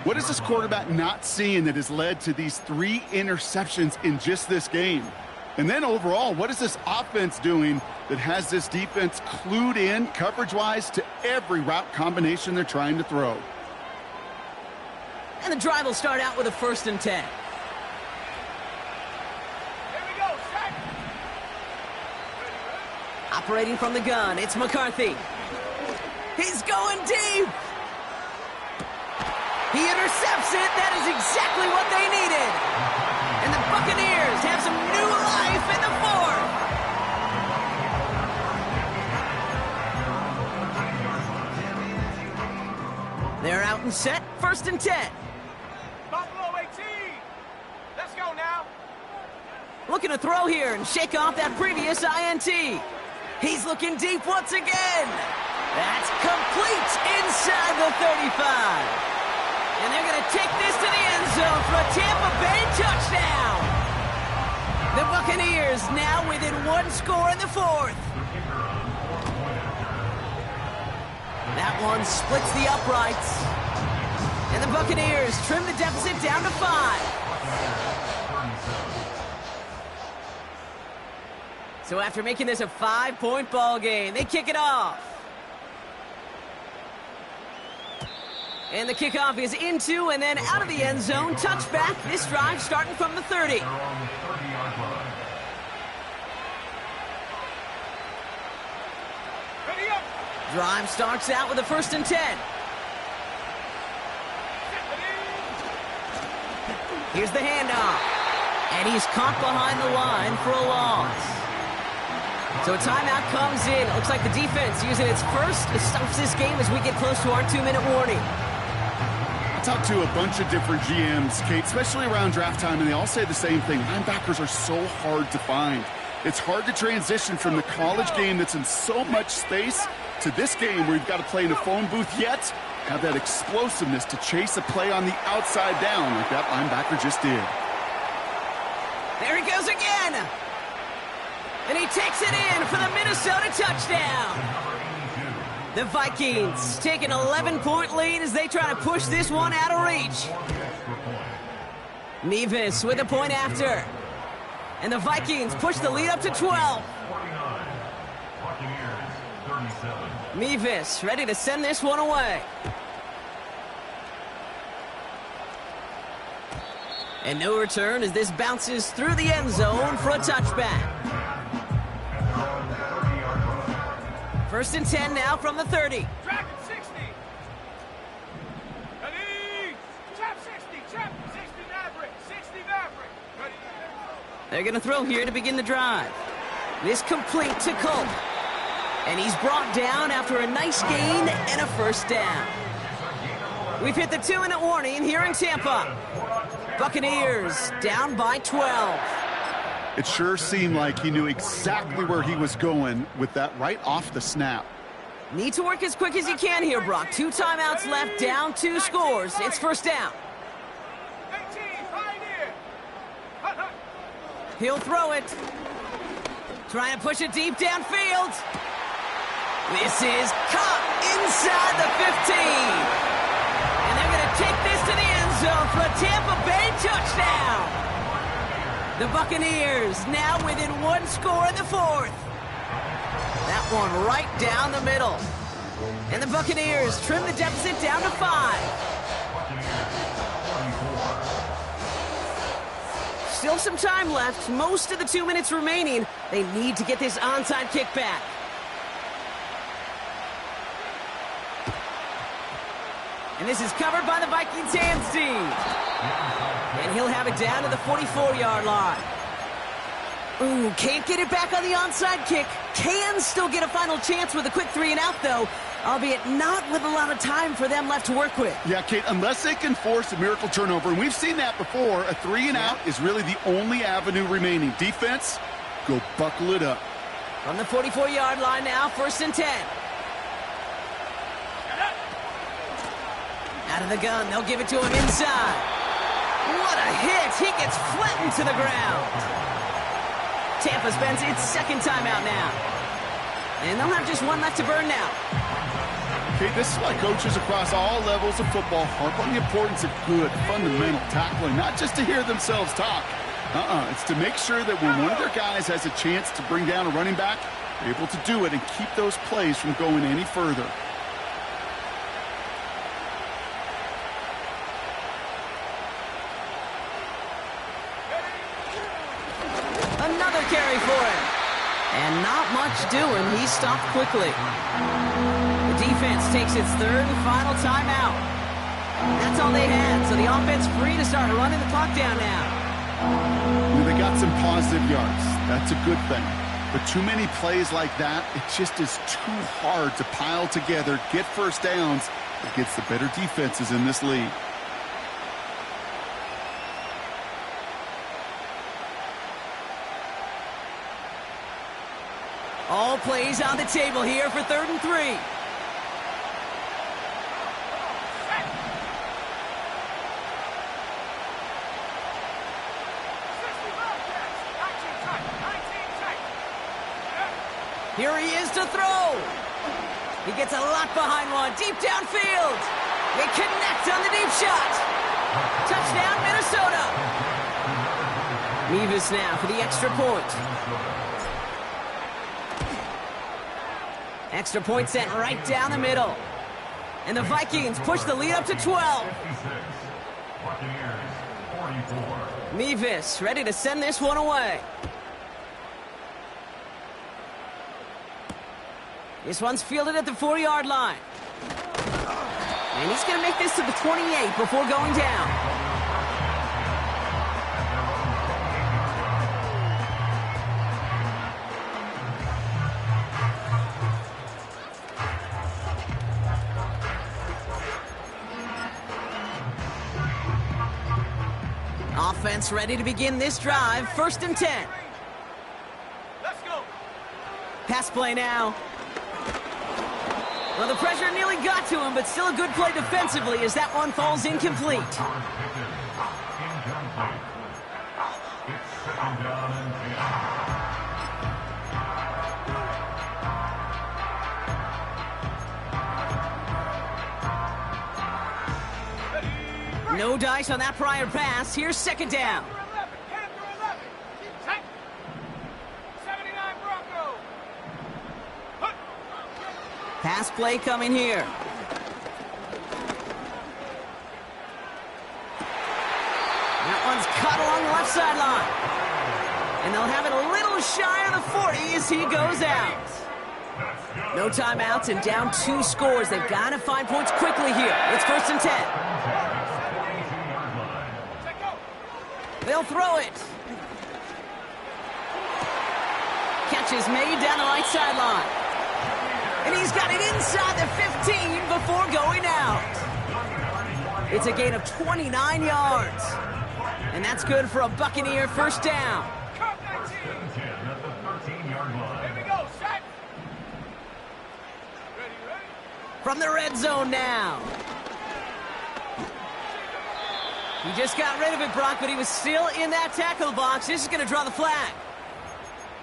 What is this quarterback not seeing that has led to these 3 interceptions in just this game? And then overall, what is this offense doing that has this defense clued in coverage-wise to every route combination they're trying to throw? And the drive will start out with a 1st and 10. Here we go. Set. Operating from the gun, it's McCarthy. He's going deep. He intercepts it. That is exactly what they needed. And the Buccaneers have some new life in the 4th. set, 1st and 10. Buffalo 18. Let's go now. Looking to throw here and shake off that previous INT. He's looking deep once again. That's complete inside the 35. And they're going to take this to the end zone for a Tampa Bay touchdown. The Buccaneers now within 1 score in the 4th. That one splits the uprights. And the Buccaneers trim the deficit down to 5. So after making this a 5-point ball game, they kick it off. And the kickoff is into and then out of the end zone. Touchback. This drive starting from the 30. Drive starts out with a 1st and 10. Here's the handoff. And he's caught behind the line for a loss. So a timeout comes in. It looks like the defense using its first. It stops this game as we get close to our 2-minute warning. I talked to a bunch of different GMs, Kate, especially around draft time, and they all say the same thing. Linebackers are so hard to find. It's hard to transition from the college game that's in so much space to this game where you've got to play in a phone booth, yet have that explosiveness to chase a play on the outside down like that linebacker just did. There he goes again. And he takes it in for the Minnesota touchdown. The Vikings take an 11-point lead as they try to push this one out of reach. Nevis with a point after. And the Vikings push the lead up to 12. Nevis ready to send this one away. And no return as this bounces through the end zone for a touchback. 1st and 10 now from the 30. Dragon 60. Ready. Chap 60. Chap 60 Maverick. 60 Maverick. Ready. They're going to throw here to begin the drive. This complete to Colt. And he's brought down after a nice gain and a 1st down. We've hit the 2-minute warning here in Tampa. Buccaneers down by 12. It sure seemed like he knew exactly where he was going with that right off the snap. Need to work as quick as you can here, Brock. 2 timeouts left, down 2 scores. It's 1st down. 18, pioneer. He'll throw it. Trying to push it deep downfield. This is caught inside the 15. And they're going to take this to the end zone for a Tampa Bay touchdown. The Buccaneers now within 1 score in the 4th. That one right down the middle. And the Buccaneers trim the deficit down to 5. Still some time left. Most of the 2 minutes remaining. They need to get this onside kick back. And this is covered by the Vikings hands team. And he'll have it down to the 44-yard line. Ooh, can't get it back on the onside kick. Can still get a final chance with a quick 3-and-out, though, albeit not with a lot of time for them left to work with. Yeah, Kate, unless they can force a miracle turnover, and we've seen that before, a 3-and-out is really the only avenue remaining. Defense, go buckle it up. From the 44-yard line now, 1st and 10. Out of the gun, they'll give it to him inside. What a hit! He gets flattened to the ground. Tampa spends its 2nd timeout now. And they'll have just 1 left to burn now. Okay, this is why coaches across all levels of football harp on the importance of good, fundamental tackling, not just to hear themselves talk. It's to make sure that when one of their guys has a chance to bring down a running back, they're able to do it and keep those plays from going any further. Another carry for him. And not much doing. He stopped quickly. The defense takes its 3rd and final timeout. That's all they had, so the offense free to start running the clock down now. They got some positive yards. That's a good thing. But too many plays like that, it just is too hard to pile together, get 1st downs, against the better defenses in this league. All plays on the table here for 3rd and 3. Here he is to throw. He gets a lot behind one, deep downfield. They connect on the deep shot. Touchdown, Minnesota. Mevis now for the extra point. Extra point sent right down the middle. And the Vikings push the lead up to 12. Mevis ready to send this one away. This one's fielded at the 4-yard line. And he's going to make this to the 28 before going down. Offense ready to begin this drive. 1st and 10. Let's go. Pass play now. Well, the pressure nearly got to him, but still a good play defensively as that one falls incomplete. No dice on that prior pass. Here's 2nd down. 79 Bronco. Pass play coming here. That one's caught along the left sideline. And they'll have it a little shy of the 40 as he goes out. No timeouts and down 2 scores. They've got to find points quickly here. It's 1st and 10. They'll throw it. Catch is made down the right sideline. And he's got it inside the 15 before going out. It's a gain of 29 yards. And that's good for a Buccaneer 1st down. From the red zone now. He just got rid of it, Brock, but he was still in that tackle box. This is going to draw the flag.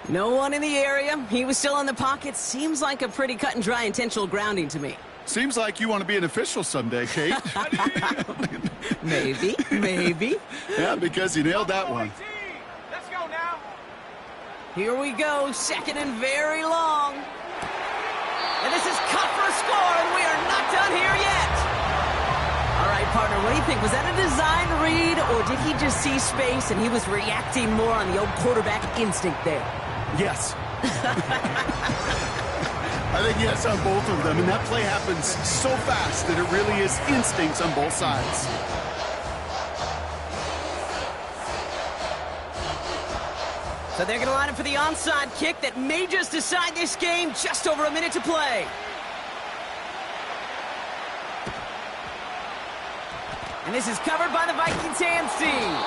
No one in the area. He was still in the pocket. Seems like a pretty cut and dry intentional grounding to me. Seems like you want to be an official someday, Kate. Maybe, maybe. Yeah, because you nailed that one. Let's go now. Here we go, 2nd and very long. And this is cut for a score, and we are not done here yet. All right, partner, what do you think? Was that a design read, or did he just see space and he was reacting more on the old quarterback instinct there? Yes. I think yes on both of them, and that play happens so fast that it really is instincts on both sides. So they're going to line up for the onside kick that may just decide this game. Just over a minute to play. And this is covered by the Vikings hands team.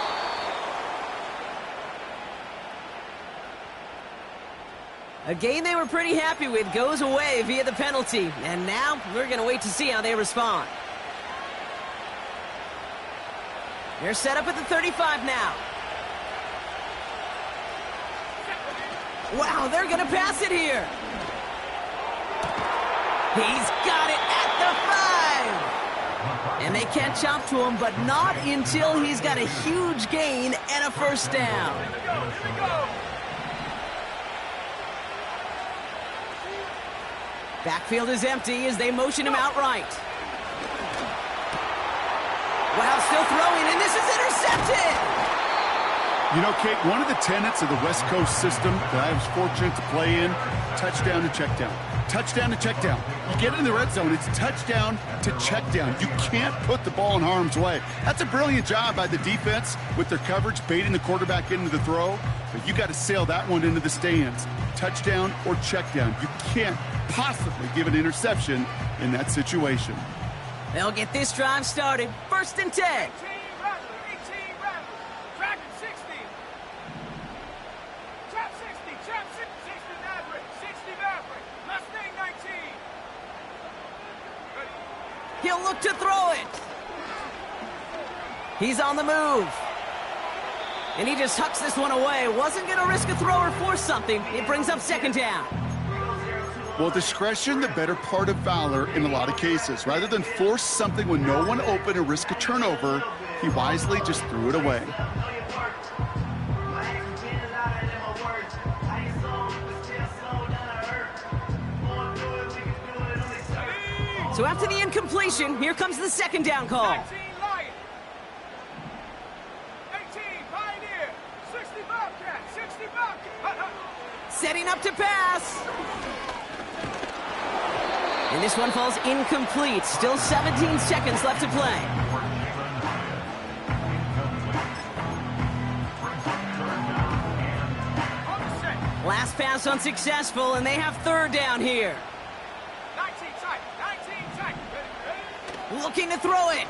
A game they were pretty happy with goes away via the penalty. And now we're going to wait to see how they respond. They're set up at the 35 now. Wow, they're going to pass it here. He's got it at the 5. And they catch up to him, but not until he's got a huge gain and a 1st down. Backfield is empty as they motion him outright. Wow, still throwing, and this is intercepted! You know, Kate, one of the tenets of the West Coast system that I was fortunate to play in, touchdown to check down. Touchdown to check down. You get in the red zone, it's touchdown to check down. You can't put the ball in harm's way. That's a brilliant job by the defense with their coverage, baiting the quarterback into the throw. But you got to sail that one into the stands. Touchdown or check down. You can't possibly give an interception in that situation. They'll get this drive started. 1st and 10. 18 Rattler, 18 Rattler. Dragon 60. Trap 60, Trap 60. 60 Maverick, 60 Maverick. Mustang 19. Ready. He'll look to throw it. He's on the move. And he just hucks this one away. Wasn't going to risk a throw or force something. It brings up 2nd down. Well, discretion, the better part of valor in a lot of cases. Rather than force something when no one open and risk a turnover, he wisely just threw it away. So after the incompletion, here comes the 2nd down call. 19 Lion. 18 Pioneer. 60 Bobcat, 60 Bobcat. Setting up to pass. And this one falls incomplete. Still 17 seconds left to play. Last pass unsuccessful, and they have 3rd down here. 19 tight, 19 tight. Ready. Looking to throw it.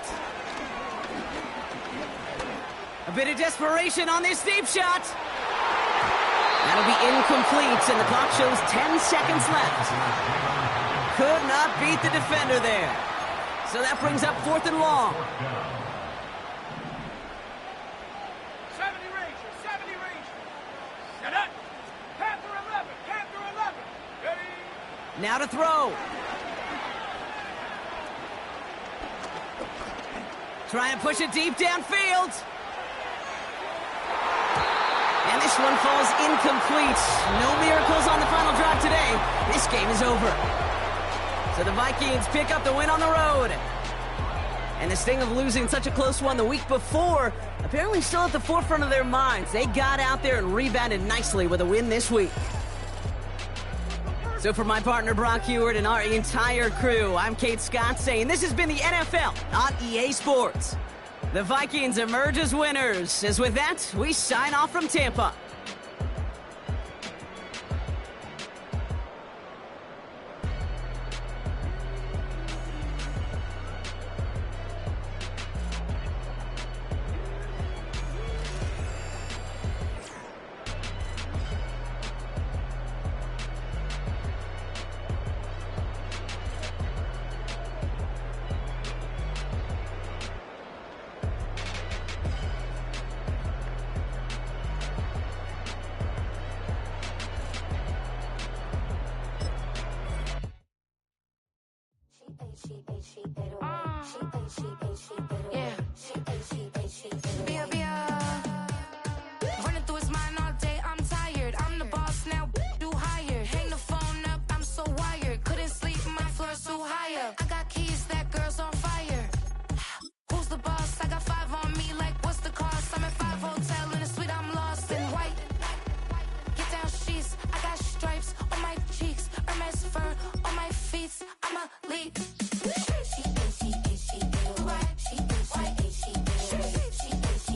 A bit of desperation on this deep shot. That'll be incomplete, and the clock shows 10 seconds left. Could not beat the defender there. So that brings up 4th and long. 70 Ranger, 70 Ranger. Set up. Panther 11, Panther 11. Ready. Now to throw. Trying to push it deep downfield. And this one falls incomplete. No miracles on the final drive today. This game is over. So the Vikings pick up the win on the road. And the sting of losing such a close one the week before, apparently still at the forefront of their minds. They got out there and rebounded nicely with a win this week. So for my partner Brock Heward and our entire crew, I'm Kate Scott saying this has been the NFL on EA Sports. The Vikings emerge as winners. As with that, we sign off from Tampa. She ate, she ate, she ate, she ate, she ate.